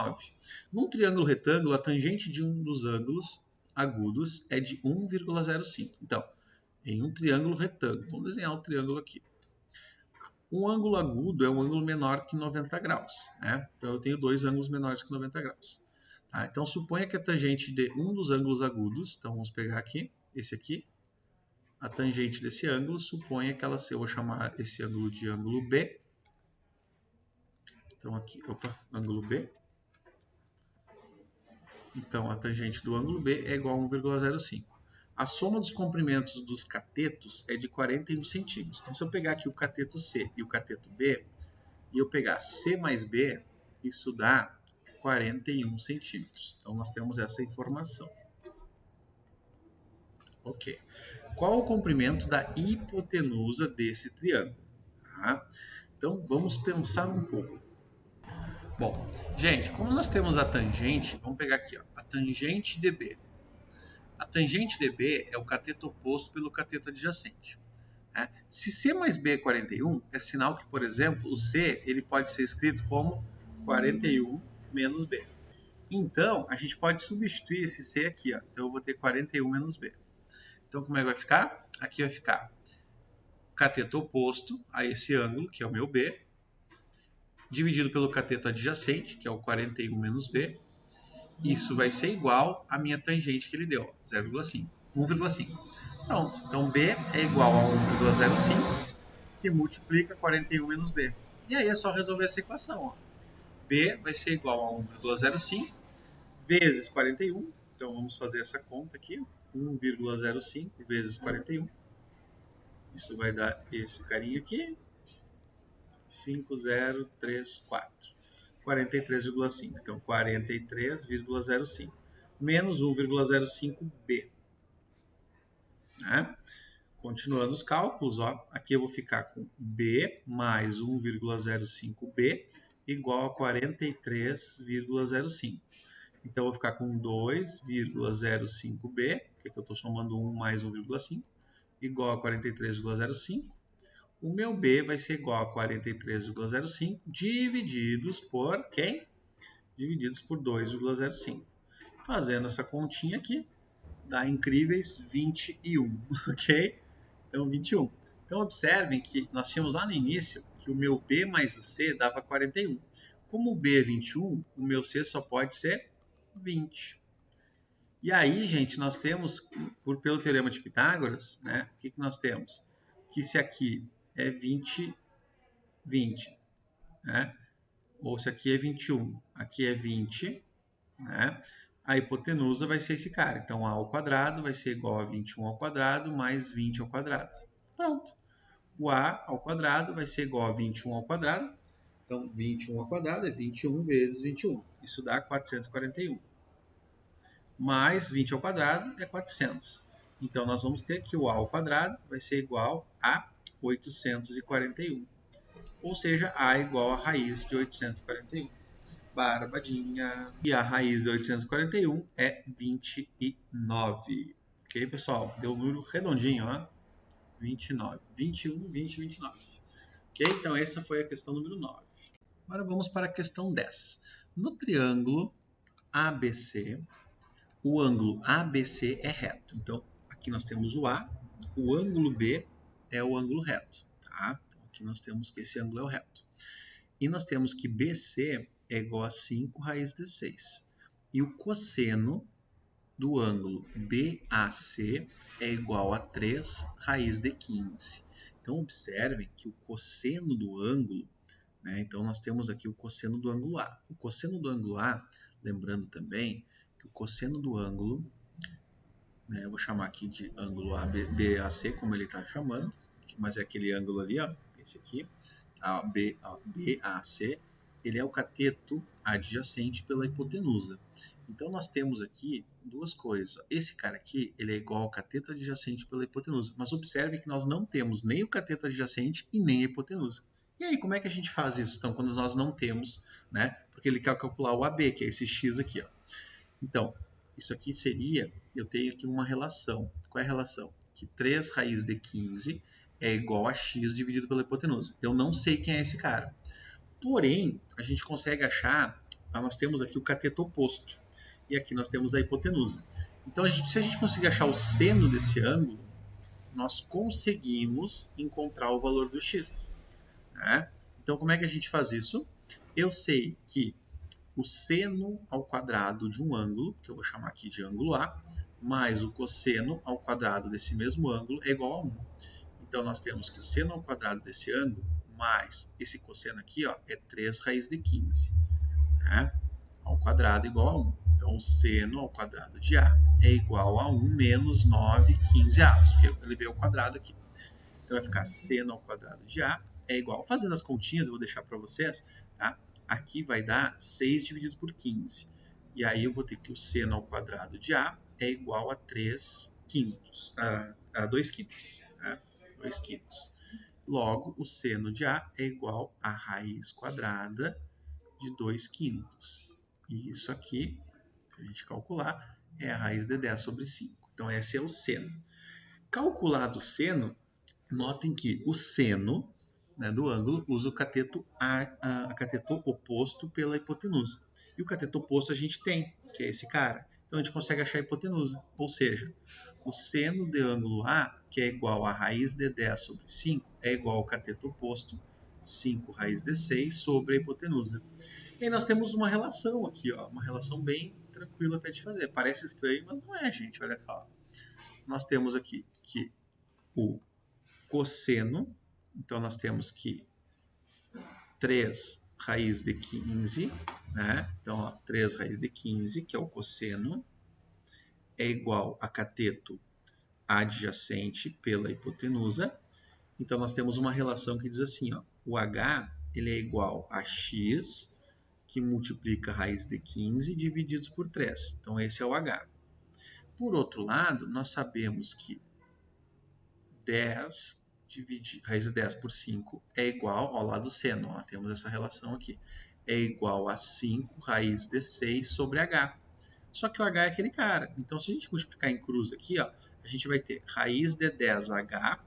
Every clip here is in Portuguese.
9. Num triângulo retângulo, a tangente de um dos ângulos agudos é de 1,05. Então, em um triângulo retângulo, vamos desenhar um triângulo aqui. Um ângulo agudo é um ângulo menor que 90 graus. Né? Então, eu tenho dois ângulos menores que 90 graus. Tá? Então, suponha que a tangente de um dos ângulos agudos, então vamos pegar aqui, esse aqui, a tangente desse ângulo, suponha que ela seja, eu vou chamar esse ângulo de ângulo B. Então, aqui, ângulo B. Então, a tangente do ângulo B é igual a 1,05. A soma dos comprimentos dos catetos é de 41 centímetros. Então, se eu pegar aqui o cateto C e o cateto B, e eu pegar C mais B, isso dá 41 centímetros. Então, nós temos essa informação. Ok. Qual o comprimento da hipotenusa desse triângulo? Tá? Então, vamos pensar um pouco. Bom, gente, como nós temos a tangente, vamos pegar aqui, ó, a tangente dB. A tangente dB é o cateto oposto pelo cateto adjacente. Né? Se C mais B é 41, é sinal que, por exemplo, o C ele pode ser escrito como 41 menos B. Então, a gente pode substituir esse C aqui. Ó. Então, eu vou ter 41 menos B. Então, como é que vai ficar? Aqui vai ficar o cateto oposto a esse ângulo, que é o meu B, dividido pelo cateto adjacente, que é o 41 menos B. Isso vai ser igual à minha tangente que ele deu, 0,5, 1,5. Pronto, então B é igual a 1,05, que multiplica 41 menos B. E aí é só resolver essa equação. Ó. B vai ser igual a 1,05 vezes 41. Então vamos fazer essa conta aqui. 1,05 vezes 41. Isso vai dar esse carinha aqui. 5034. 43,5. Então 43,05 menos 1,05B. Né? Continuando os cálculos, ó, aqui eu vou ficar com B mais 1,05B igual a 43,05. Então, eu vou ficar com 2,05B, que eu estou somando 1 mais 1,5, igual a 43,05. O meu B vai ser igual a 43,05 divididos por quem? Divididos por 2,05. Fazendo essa continha aqui, dá incríveis 21, ok? Então, 21. Então, observem que nós tínhamos lá no início que o meu B mais o C dava 41. Como o B é 21, o meu C só pode ser 20. E aí, gente, nós temos, pelo teorema de Pitágoras, né? O que nós temos? Que se aqui é 20, 20, né? Ou se aqui é 21, aqui é 20, né? A hipotenusa vai ser esse cara. Então, A ao quadrado vai ser igual a 21 ao quadrado mais 20 ao quadrado. Pronto. O A ao quadrado vai ser igual a 21 ao quadrado. Então, 21 ao quadrado é 21 vezes 21. Isso dá 441. Mais 20 ao quadrado é 400. Então, nós vamos ter que o A ao quadrado vai ser igual a 841. Ou seja, A é igual a raiz de 841. Barbadinha. E a raiz de 841 é 29. Ok, pessoal? Deu um número redondinho, ó. 29. 21, 20, 29. Ok? Então, essa foi a questão número 9. Agora vamos para a questão 10. No triângulo ABC, o ângulo ABC é reto. Então, aqui nós temos o A, o ângulo B é o ângulo reto. Tá? Então, aqui nós temos que esse ângulo é o reto. E nós temos que BC é igual a 5 raiz de 6. E o cosseno do ângulo BAC é igual a 3 raiz de 15. Então, observem que o cosseno do ângulo, né? Então, nós temos aqui o cosseno do ângulo A. O cosseno do ângulo A, lembrando também que o cosseno do ângulo, né, eu vou chamar aqui de ângulo BAC, como ele está chamando, mas é aquele ângulo ali, ó, esse aqui, a BAC, ele é o cateto adjacente pela hipotenusa. Então, nós temos aqui duas coisas. Esse cara aqui, ele é igual ao cateto adjacente pela hipotenusa. Mas observe que nós não temos nem o cateto adjacente e nem a hipotenusa. E aí, como é que a gente faz isso, então, quando nós não temos, né? Porque ele quer calcular o AB, que é esse x aqui, ó. Então, isso aqui seria, eu tenho aqui uma relação. Qual é a relação? Que 3 raiz de 15 é igual a x dividido pela hipotenusa. Eu não sei quem é esse cara. Porém, a gente consegue achar nós temos aqui o cateto oposto. E aqui nós temos a hipotenusa. Então, se a gente conseguir achar o seno desse ângulo, nós conseguimos encontrar o valor do x. Né? Então, como é que a gente faz isso? Eu sei que o seno ao quadrado de um ângulo, que eu vou chamar aqui de ângulo A, mais o cosseno ao quadrado desse mesmo ângulo é igual a 1. Então, nós temos que o seno ao quadrado desse ângulo mais esse cosseno aqui ó, é 3 raiz de 15. Né? Ao quadrado igual a 1. Então, o seno ao quadrado de A é igual a 1 menos 9 15avos, porque ele veio ao quadrado aqui. Então, vai ficar seno ao quadrado de A é igual, fazendo as continhas, eu vou deixar para vocês, tá? Aqui vai dar 6 dividido por 15. E aí eu vou ter que o seno ao quadrado de A é igual a 3 quintos, a 2 quintos, tá? 2 quintos. Logo, o seno de A é igual a raiz quadrada de 2 quintos. E isso aqui, que a gente calcular, é a raiz de 10 sobre 5. Então, esse é o seno. Calculado o seno, notem que o seno, né, do ângulo usa o cateto oposto pela hipotenusa. E o cateto oposto a gente tem, que é esse cara. Então, a gente consegue achar a hipotenusa. Ou seja, o seno de ângulo A, que é igual a raiz de 10 sobre 5, é igual ao cateto oposto, 5 raiz de 6 sobre a hipotenusa. E aí nós temos uma relação aqui, ó, uma relação bem tranquila até de fazer. Parece estranho, mas não é, gente. Olha só. Nós temos aqui que o cosseno, então nós temos que 3 raiz de 15, né? Então, ó, 3 raiz de 15, que é o cosseno, é igual a cateto adjacente pela hipotenusa. Então, nós temos uma relação que diz assim, ó, o h ele é igual a x, que multiplica a raiz de 15 divididos por 3. Então, esse é o h. Por outro lado, nós sabemos que 10 raiz de 10 por 5 é igual ao lado seno. Ó, temos essa relação aqui. É igual a 5 raiz de 6 sobre h. Só que o h é aquele cara. Então, se a gente multiplicar em cruz aqui, ó, a gente vai ter raiz de 10h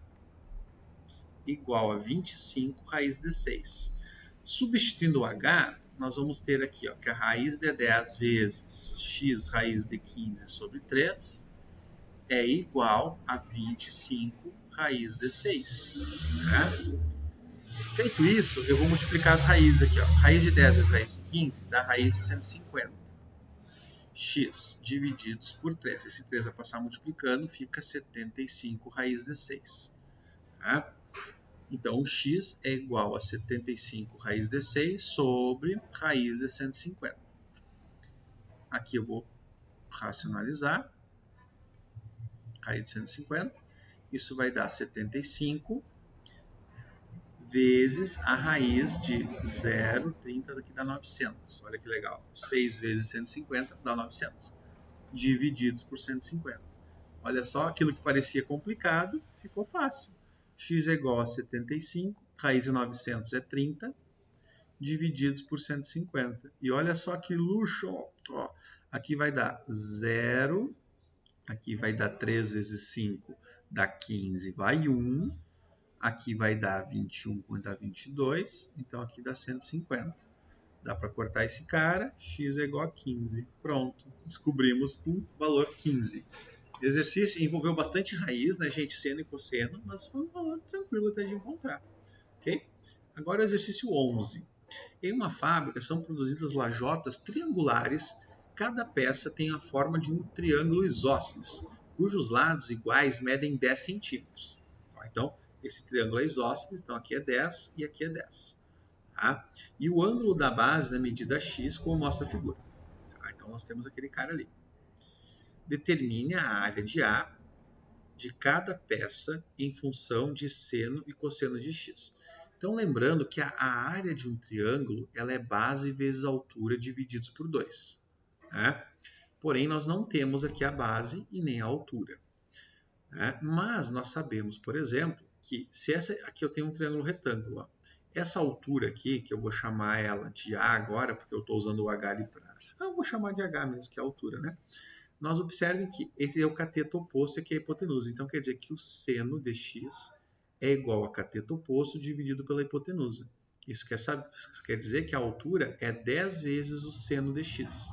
igual a 25 raiz de 6. Substituindo o h, nós vamos ter aqui ó, que a raiz de 10 vezes x raiz de 15 sobre 3 é igual a 25 raiz de 6. Né? Feito isso, eu vou multiplicar as raízes aqui. Ó. Raiz de 10 vezes raiz de 15 dá raiz de 150. X divididos por 3. Esse 3 vai passar multiplicando, fica 75 raiz de 6. Tá? Então, o x é igual a 75 raiz de 6 sobre raiz de 150. Aqui eu vou racionalizar. Raiz de 150. Isso vai dar 75 vezes a raiz de 0,30, daqui dá 900. Olha que legal. 6 vezes 150 dá 900. Divididos por 150. Olha só, aquilo que parecia complicado, ficou fácil. X é igual a 75, raiz de 900 é 30, divididos por 150. E olha só que luxo! Ó, aqui vai dar 0, aqui vai dar 3 vezes 5, dá 15, vai 1. Aqui vai dar 21, dá 22, então aqui dá 150. Dá para cortar esse cara, x é igual a 15. Pronto, descobrimos o valor 15. O exercício envolveu bastante raiz, né, gente? Seno e cosseno, mas foi um valor tranquilo até de encontrar. Ok? Agora o exercício 11. Em uma fábrica são produzidas lajotas triangulares. Cada peça tem a forma de um triângulo isósceles, cujos lados iguais medem 10 centímetros. Então, esse triângulo é isósceles, então aqui é 10 e aqui é 10. Tá? E o ângulo da base na medida x, como mostra a figura. Tá? Então, nós temos aquele cara ali. Determine a área de A de cada peça em função de seno e cosseno de x. Então, lembrando que a área de um triângulo ela é base vezes altura divididos por 2. Né? Porém, nós não temos aqui a base e nem a altura. Né? Mas nós sabemos, por exemplo, que se essa aqui eu tenho um triângulo retângulo, ó. Essa altura aqui, que eu vou chamar ela de A agora, porque eu estou usando o H ali para... Eu vou chamar de H mesmo, que é a altura, né? Nós observem que esse é o cateto oposto e aqui é a hipotenusa. Então, quer dizer que o seno de x é igual a cateto oposto dividido pela hipotenusa. Isso quer dizer que a altura é 10 vezes o seno de x.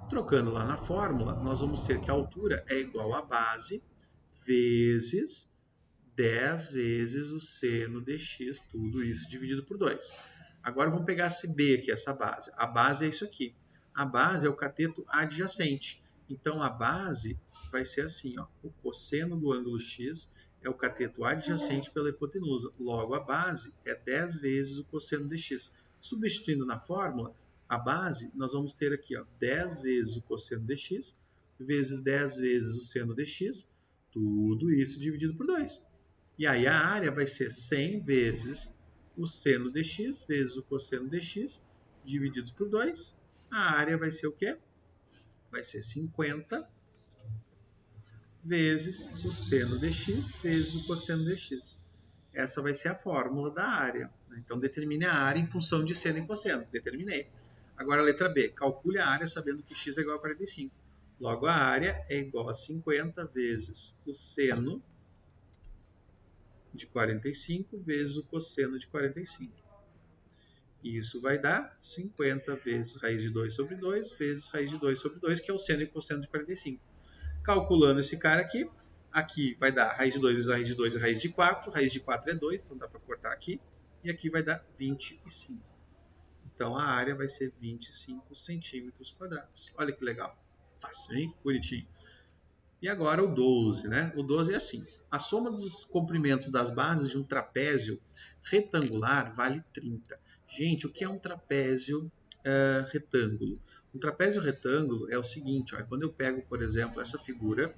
Trocando lá na fórmula, nós vamos ter que a altura é igual a base vezes 10 vezes o seno de x, tudo isso dividido por 2. Agora vamos pegar esse b aqui, essa base. A base é isso aqui. A base é o cateto adjacente. Então, a base vai ser assim, ó. O cosseno do ângulo x é o cateto adjacente pela hipotenusa. Logo, a base é 10 vezes o cosseno de x. Substituindo na fórmula, a base, nós vamos ter aqui, ó, 10 vezes o cosseno de x vezes 10 vezes o seno de x, tudo isso dividido por 2. E aí a área vai ser 100 vezes o seno de x vezes o cosseno de x divididos por 2. A área vai ser o quê? Vai ser 50 vezes o seno de x vezes o cosseno de x. Essa vai ser a fórmula da área. Então, determine a área em função de seno e cosseno. Determinei. Agora, a letra B. Calcule a área sabendo que x é igual a 45. Logo, a área é igual a 50 vezes o seno de 45 vezes o cosseno de 45. E isso vai dar 50 vezes raiz de 2 sobre 2 vezes raiz de 2 sobre 2, que é o seno e cosseno de 45. Calculando esse cara aqui, aqui vai dar raiz de 2 vezes raiz de 2 é raiz de 4. Raiz de 4 é 2, então dá para cortar aqui. E aqui vai dar 25. Então a área vai ser 25 centímetros quadrados. Olha que legal. Fácil, hein? Bonitinho. E agora o 12, né? O 12 é assim. A soma dos comprimentos das bases de um trapézio retangular vale 30. Gente, o que é um trapézio retângulo? Um trapézio retângulo é o seguinte, ó, quando eu pego, por exemplo, essa figura,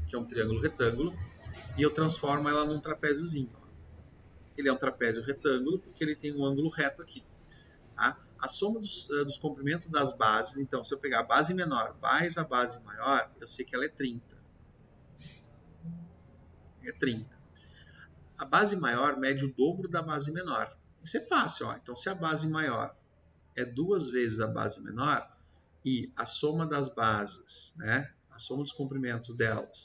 que é um triângulo retângulo, e eu transformo ela num trapéziozinho. Ó. Ele é um trapézio retângulo porque ele tem um ângulo reto aqui. Tá? A soma dos comprimentos das bases, então, se eu pegar a base menor mais a base maior, eu sei que ela é 30. É 30. A base maior mede o dobro da base menor. Isso é fácil. Ó. Então, se a base maior é 2 vezes a base menor e a soma das bases, né, a soma dos comprimentos delas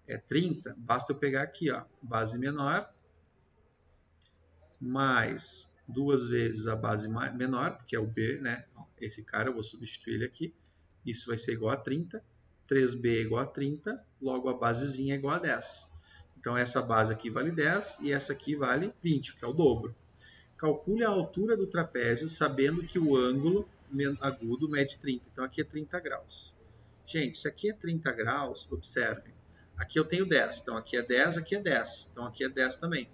é 30, basta eu pegar aqui, ó, base menor mais 2 vezes a base menor, que é o B, né? Esse cara eu vou substituir ele aqui. Isso vai ser igual a 30. 3B é igual a 30, logo a basezinha é igual a 10. Então essa base aqui vale 10 e essa aqui vale 20, que é o dobro. Calcule a altura do trapézio sabendo que o ângulo agudo mede 30. Então aqui é 30 graus. Gente, se aqui é 30 graus, observem. Aqui eu tenho 10. Então aqui é 10, aqui é 10. Então aqui é 10 também.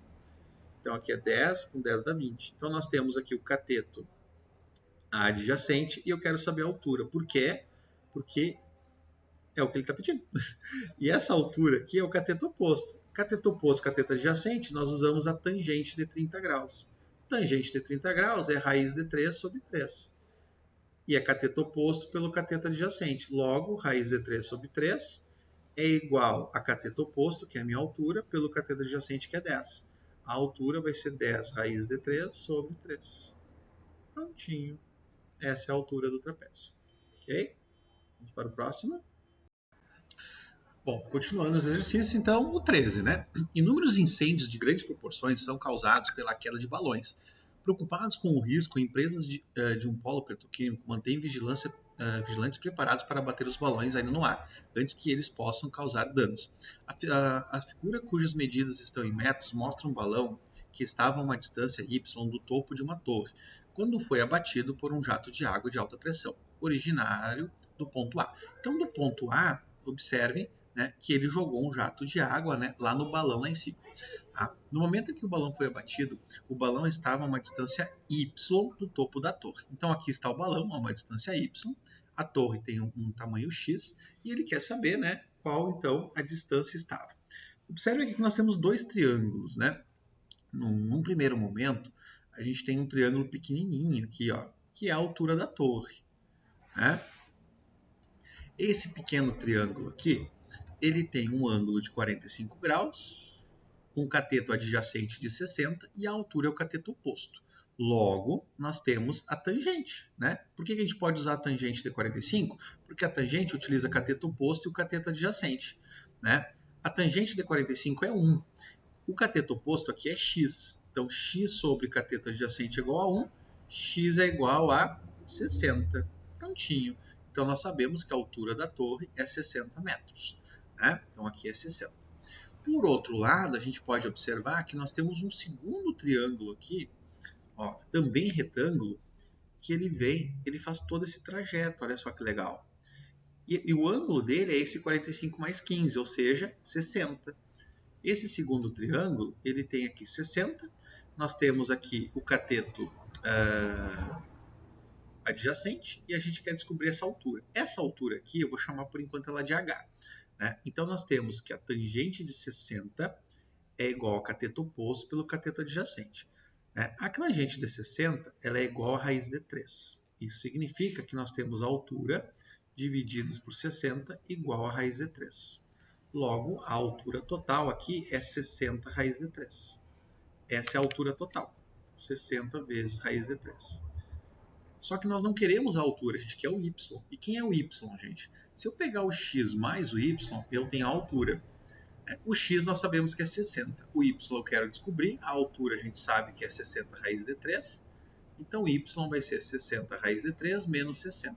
Então aqui é 10, com 10 dá 20. Então nós temos aqui o cateto adjacente e eu quero saber a altura. Por quê? Porque é o que ele está pedindo. E essa altura aqui é o cateto oposto. Cateto oposto, cateto adjacente, nós usamos a tangente de 30 graus. Tangente de 30 graus é raiz de 3 sobre 3. E é cateto oposto pelo cateto adjacente. Logo, raiz de 3 sobre 3 é igual a cateto oposto, que é a minha altura, pelo cateto adjacente, que é 10. A altura vai ser 10 raiz de 3 sobre 3. Prontinho. Essa é a altura do trapézio. Ok? Vamos para o próximo. Bom, continuando os exercícios, então, o 13, né? Inúmeros incêndios de grandes proporções são causados pela queda de balões. Preocupados com o risco, empresas de um polo petroquímico mantêm vigilantes preparados para bater os balões ainda no ar, antes que eles possam causar danos. A figura cujas medidas estão em metros mostra um balão que estava a uma distância y do topo de uma torre, quando foi abatido por um jato de água de alta pressão, originário do ponto A. Então, do ponto A, observem, né, que ele jogou um jato de água, né, lá no balão lá em cima. Tá? No momento em que o balão foi abatido, o balão estava a uma distância y do topo da torre. Então aqui está o balão a uma distância y, a torre tem um tamanho x e ele quer saber, né, qual então a distância estava. Observe aqui que nós temos dois triângulos, né? Num primeiro momento, a gente tem um triângulo pequenininho aqui, ó, que é a altura da torre. Né? Esse pequeno triângulo aqui, ele tem um ângulo de 45 graus, um cateto adjacente de 60 e a altura é o cateto oposto. Logo, nós temos a tangente. Né? Por que a gente pode usar a tangente de 45? Porque a tangente utiliza cateto oposto e o cateto adjacente. Né? A tangente de 45 é 1. O cateto oposto aqui é x. Então, x sobre cateto adjacente é igual a 1, x é igual a 60. Prontinho. Então, nós sabemos que a altura da torre é 60 metros. Né? Então, aqui é 60. Por outro lado, a gente pode observar que nós temos um segundo triângulo aqui, ó, também retângulo, que ele faz todo esse trajeto, olha só que legal. E o ângulo dele é esse 45 mais 15, ou seja, 60. Esse segundo triângulo, ele tem aqui 60, nós temos aqui o cateto adjacente e a gente quer descobrir essa altura. Essa altura aqui eu vou chamar por enquanto ela de H. Né? Então nós temos que a tangente de 60 é igual ao cateto oposto pelo cateto adjacente. Né? A tangente de 60 ela é igual a raiz de 3. Isso significa que nós temos a altura divididos por 60 igual a raiz de 3. Logo, a altura total aqui é 60 raiz de 3. Essa é a altura total. 60 vezes raiz de 3. Só que nós não queremos a altura, a gente quer o y. E quem é o y, gente? Se eu pegar o x mais o y, eu tenho a altura. O x nós sabemos que é 60. O y eu quero descobrir. A altura a gente sabe que é 60 raiz de 3. Então, y vai ser 60 raiz de 3 menos 60.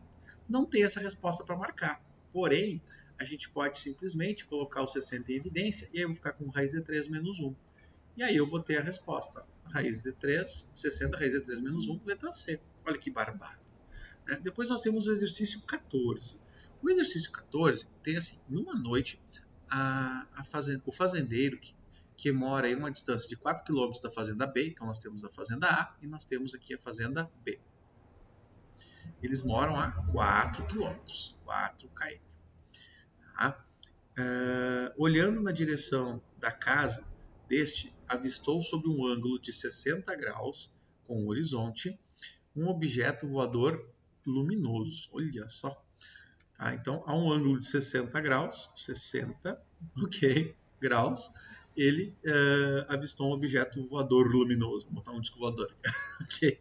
Não tem essa resposta para marcar. Porém, a gente pode simplesmente colocar o 60 em evidência e aí eu vou ficar com raiz de 3 menos 1. E aí eu vou ter a resposta. Raiz de 3, 60 raiz de 3 menos 1, letra C. Olha que barbado. Depois nós temos o exercício 14. O exercício 14 tem assim, numa noite, o fazendeiro que mora em uma distância de 4 km da fazenda B, então nós temos a fazenda A e nós temos aqui a fazenda B. Eles moram a 4 km, 4 km. Tá? Olhando na direção da casa deste, avistou sob um ângulo de 60 graus com o horizonte um objeto voador luminoso. Olha só. Então, a um ângulo de 60 graus, 60, ok, graus, ele avistou um objeto voador luminoso. Vou botar um disco voador. Ok.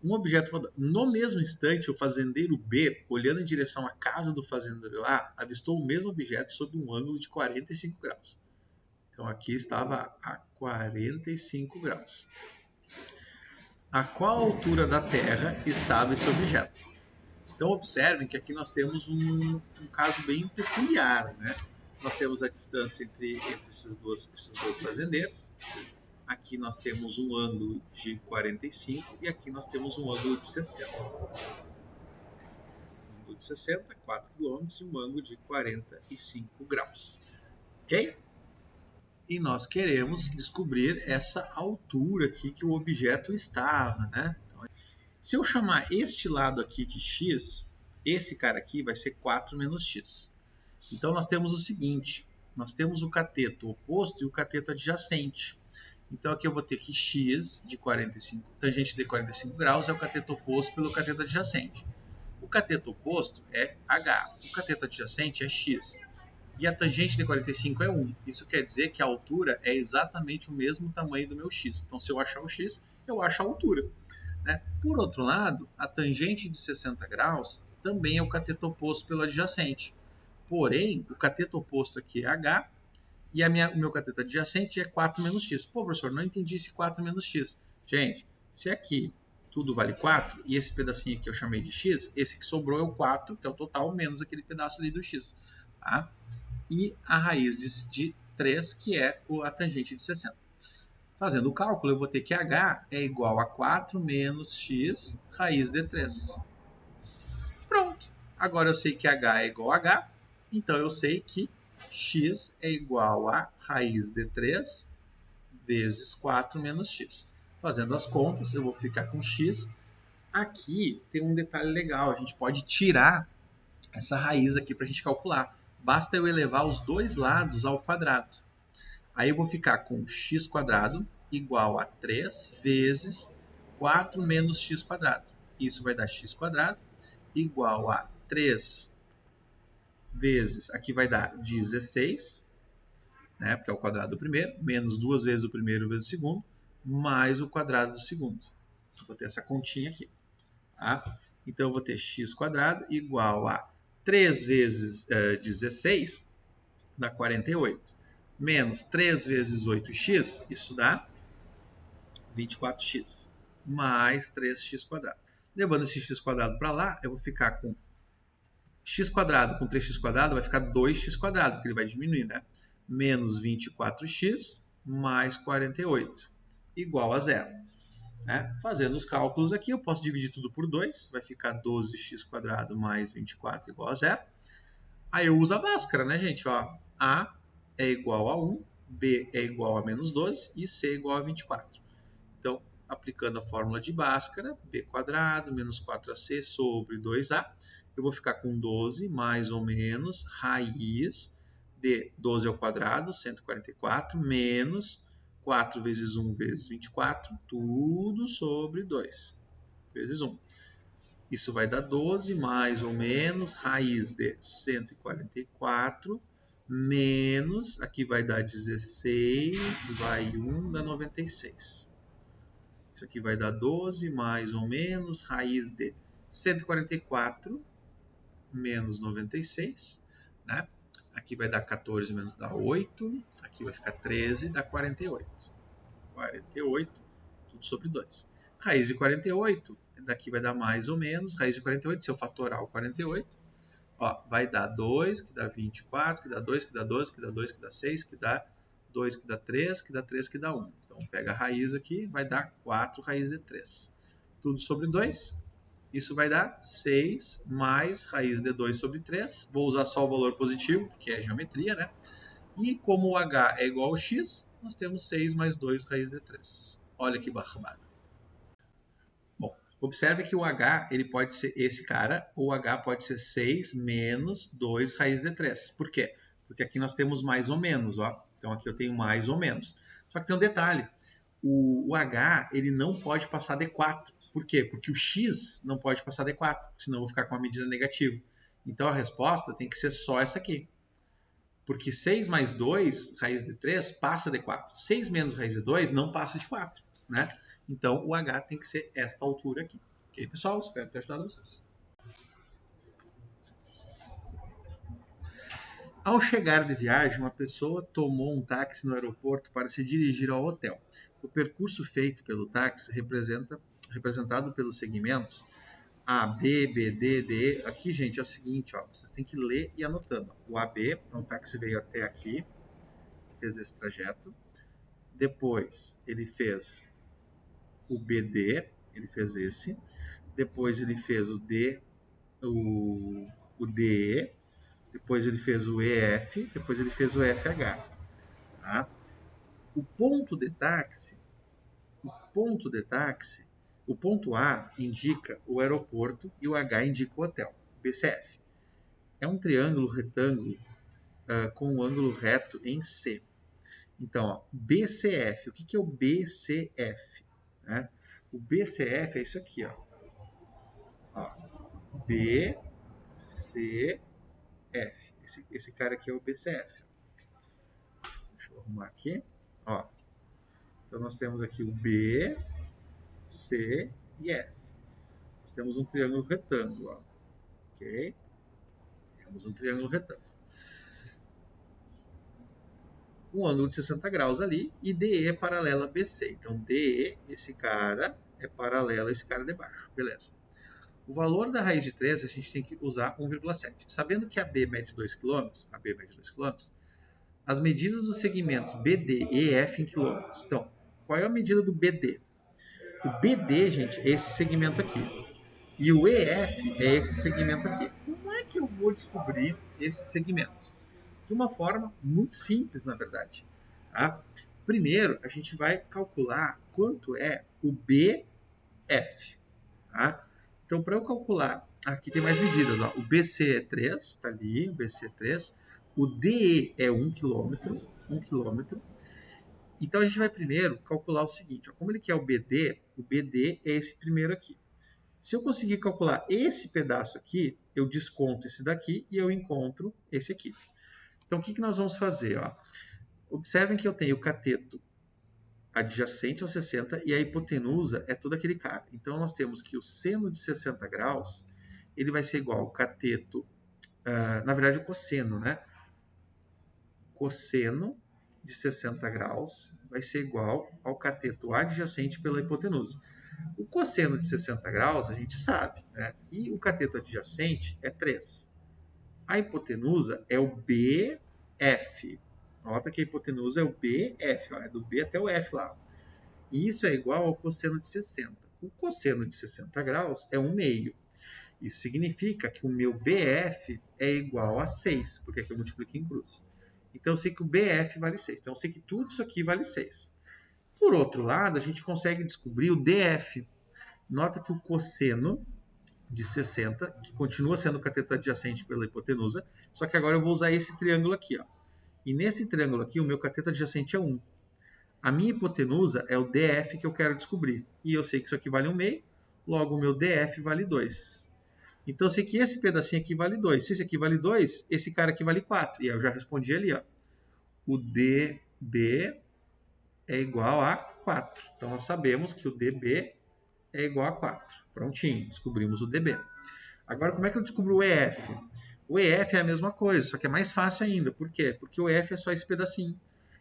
Um objeto voador. No mesmo instante, o fazendeiro B, olhando em direção à casa do fazendeiro A, avistou o mesmo objeto sob um ângulo de 45 graus. Então, aqui estava a 45 graus. A qual altura da Terra estava esse objeto? Então, observem que aqui nós temos um caso bem peculiar. Né? Nós temos a distância entre esses dois fazendeiros. Aqui nós temos um ângulo de 45 e aqui nós temos um ângulo de 60. Um ângulo de 60, 4 km e um ângulo de 45 graus. Ok? E nós queremos descobrir essa altura aqui que o objeto estava. Né? Então, se eu chamar este lado aqui de x, esse cara aqui vai ser 4 menos x. Então nós temos o seguinte, nós temos o cateto oposto e o cateto adjacente. Então aqui eu vou ter que x de 45, tangente de 45 graus é o cateto oposto pelo cateto adjacente. O cateto oposto é h, o cateto adjacente é x. E a tangente de 45 é 1. Isso quer dizer que a altura é exatamente o mesmo tamanho do meu x. Então se eu achar o x, eu acho a altura. Né? Por outro lado, a tangente de 60 graus também é o cateto oposto pelo adjacente. Porém, o cateto oposto aqui é h e o meu cateto adjacente é 4 menos x. Pô, professor, não entendi esse 4 menos x. Gente, se aqui tudo vale 4 e esse pedacinho aqui eu chamei de x, esse que sobrou é o 4, que é o total, menos aquele pedaço ali do x. Tá? E a raiz de 3, que é a tangente de 60. Fazendo o cálculo, eu vou ter que h é igual a 4 menos x raiz de 3. Pronto. Agora eu sei que h é igual a h, então eu sei que x é igual a raiz de 3 vezes 4 menos x. Fazendo as contas, eu vou ficar com x. Aqui tem um detalhe legal, a gente pode tirar essa raiz aqui para a gente calcular. Basta eu elevar os dois lados ao quadrado. Aí eu vou ficar com x quadrado igual a 3 vezes 4 menos x quadrado. Isso vai dar x quadrado igual a 3 vezes, aqui vai dar 16, né, porque é o quadrado do primeiro, menos 2 vezes o primeiro vezes o segundo, mais o quadrado do segundo. Vou ter essa continha aqui. Tá? Então, eu vou ter x quadrado igual a 3 vezes 16, dá 48. menos 3 vezes 8x, isso dá 24x, mais 3x². Levando esse x² para lá, eu vou ficar com x² com 3x² vai ficar 2x², porque ele vai diminuir, né? Menos 24x mais 48, igual a zero. Né? Fazendo os cálculos aqui, eu posso dividir tudo por 2, vai ficar 12x² mais 24 igual a zero. Aí eu uso a Bhaskara, né, gente? Ó, A é igual a 1, B é igual a menos 12 e C é igual a 24. Então, aplicando a fórmula de Bhaskara, b² menos 4ac sobre 2a, eu vou ficar com 12 mais ou menos raiz de 12 ao quadrado, 144, menos 4 vezes 1 vezes 24, tudo sobre 2 vezes 1. Isso vai dar 12 mais ou menos raiz de 144 menos, aqui vai dar 16, vai 1, dá 96. Isso aqui vai dar 12 mais ou menos raiz de 144 menos 96, né? Aqui vai dar 14 menos dá 8, aqui vai ficar 13, dá 48. 48, tudo sobre 2. Raiz de 48, daqui vai dar mais ou menos, raiz de 48, se eu fatorar o 48, ó, vai dar 2, que dá 24, que dá 2, que dá 12, que dá 2, que dá 6, que dá 2, que dá 3, que dá 3, que dá 1. Então, pega a raiz aqui, vai dar 4 raiz de 3. Tudo sobre 2. Isso vai dar 6 mais raiz de 2 sobre 3. Vou usar só o valor positivo, porque é geometria, né? E como o h é igual ao x, nós temos 6 mais 2 raiz de 3. Olha que barbada. Bom, observe que o h ele pode ser esse cara, ou o h pode ser 6 menos 2 raiz de 3. Por quê? Porque aqui nós temos mais ou menos, ó. Então aqui eu tenho mais ou menos. Só que tem um detalhe. O h ele não pode passar de 4. Por quê? Porque o x não pode passar de 4, senão eu vou ficar com uma medida negativa. Então a resposta tem que ser só essa aqui. Porque 6 mais 2, raiz de 3, passa de 4. 6 menos raiz de 2 não passa de 4. Né? Então o h tem que ser esta altura aqui. Ok, pessoal? Espero ter ajudado vocês. Ao chegar de viagem, uma pessoa tomou um táxi no aeroporto para se dirigir ao hotel. O percurso feito pelo táxi representado pelos segmentos A, B, B, D, D. Aqui, gente, é o seguinte, ó, vocês têm que ler e anotando. O AB, então o táxi veio até aqui, fez esse trajeto. Depois ele fez o BD, ele fez esse. Depois ele fez o D, o DE. Depois ele fez o EF. Depois ele fez o FH. Tá? O ponto de táxi, o ponto A indica o aeroporto e o H indica o hotel, BCF. É um triângulo retângulo com um ângulo reto em C. Então, ó, BCF, o que é o BCF? Né? O BCF é isso aqui, ó. BCF. Esse cara aqui é o BCF. Deixa eu arrumar aqui. Ó. Então, nós temos aqui o B, C e F. Nós temos um triângulo retângulo. Ó. Ok? Temos um triângulo retângulo. Um ângulo de 60 graus ali e DE é paralela a BC. Então, DE, esse cara, é paralelo a esse cara de baixo. Beleza. O valor da raiz de 3 a gente tem que usar 1,7. Sabendo que a B mede 2 km, as medidas dos segmentos BD e EF em quilômetros. Então, qual é a medida do BD? O BD, gente, é esse segmento aqui. E o EF é esse segmento aqui. Como é que eu vou descobrir esses segmentos? De uma forma muito simples, na verdade. Tá? Primeiro, a gente vai calcular quanto é o BF. Tá? Então, para eu calcular, aqui tem mais medidas. Ó. O BC é 3, está ali, o BC é 3. O DE é 1 km. 1 km. Então, a gente vai primeiro calcular o seguinte. Ó. Como ele quer o BD é esse primeiro aqui. Se eu conseguir calcular esse pedaço aqui, eu desconto esse daqui e eu encontro esse aqui. Então, o que nós vamos fazer? Ó? Observem que eu tenho o cateto adjacente ao 60 e a hipotenusa é todo aquele cara. Então, nós temos que o seno de 60 graus ele vai ser igual ao cateto, na verdade, o cosseno, né? Cosseno de 60 graus vai ser igual ao cateto adjacente pela hipotenusa. O cosseno de 60 graus a gente sabe, né? E o cateto adjacente é 3. A hipotenusa é o BF. Nota que a hipotenusa é o BF, ó, é do B até o F lá. E isso é igual ao cosseno de 60. O cosseno de 60 graus é 1/2. Isso significa que o meu BF é igual a 6, porque aqui eu multiplico em cruz. Então eu sei que o BF vale 6. Então eu sei que tudo isso aqui vale 6. Por outro lado, a gente consegue descobrir o DF. Nota que o cosseno de 60, que continua sendo o cateto adjacente pela hipotenusa, só que agora eu vou usar esse triângulo aqui, ó. E nesse triângulo aqui, o meu cateto adjacente é 1. A minha hipotenusa é o DF que eu quero descobrir. E eu sei que isso aqui vale 1/2, logo o meu DF vale 2. Então eu sei que esse pedacinho aqui vale 2. Se esse aqui vale 2, esse cara aqui vale 4. E aí eu já respondi ali, ó. O DB é igual a 4. Então nós sabemos que o DB é igual a 4. Prontinho, descobrimos o DB. Agora, como é que eu descubro o EF? O EF é a mesma coisa, só que é mais fácil ainda. Por quê? Porque o EF é só esse pedacinho.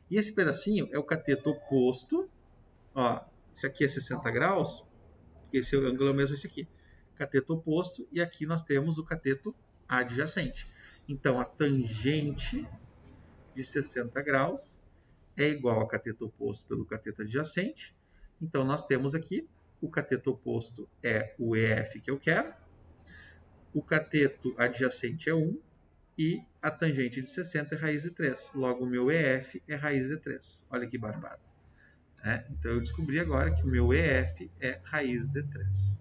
E esse pedacinho é o cateto oposto. Ó, esse aqui é 60 graus, esse ângulo é o mesmo esse aqui. Cateto oposto, e aqui nós temos o cateto adjacente. Então, a tangente de 60 graus é igual ao cateto oposto pelo cateto adjacente. Então, nós temos aqui o cateto oposto é o EF que eu quero, o cateto adjacente é 1 e a tangente de 60 é raiz de 3. Logo, o meu EF é raiz de 3. Olha que barbado. Então, eu descobri agora que o meu EF é raiz de 3.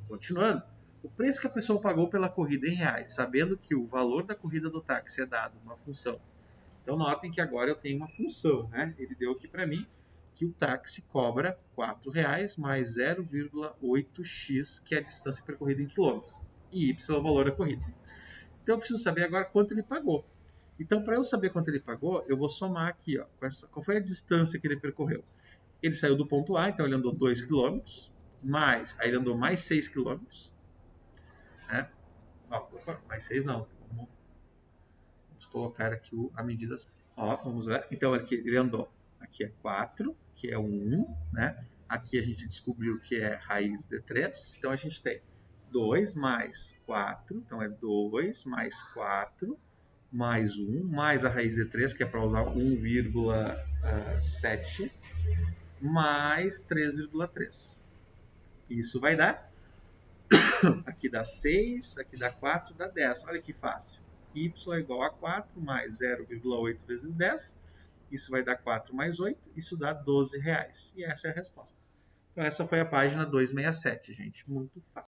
Continuando, o preço que a pessoa pagou pela corrida em reais, sabendo que o valor da corrida do táxi é dado uma função. Então, notem que agora eu tenho uma função, né? Ele deu aqui para mim que o táxi cobra R$4 mais 0,8x, que é a distância percorrida em quilômetros, e y é o valor da corrida. Então, eu preciso saber agora quanto ele pagou. Então, para eu saber quanto ele pagou, eu vou somar aqui, ó, qual foi a distância que ele percorreu. Ele saiu do ponto A, então ele andou 2 km, aí ele andou mais 6 km, né? Opa, mais 6 não. Vamos colocar aqui a medida. Ó, vamos ver. Então aqui ele andou. Aqui é 4, que é 1, né? Aqui a gente descobriu que é raiz de 3. Então a gente tem 2 mais 4, então é 2 mais 4 mais 1, mais a raiz de 3, que é para usar 1,7, mais 3,3. Isso vai dar. Aqui dá 6, aqui dá 4, dá 10. Olha que fácil. Y é igual a 4 mais 0,8 vezes 10. Isso vai dar 4 mais 8. Isso dá R$12. E essa é a resposta. Então essa foi a página 267, gente. Muito fácil.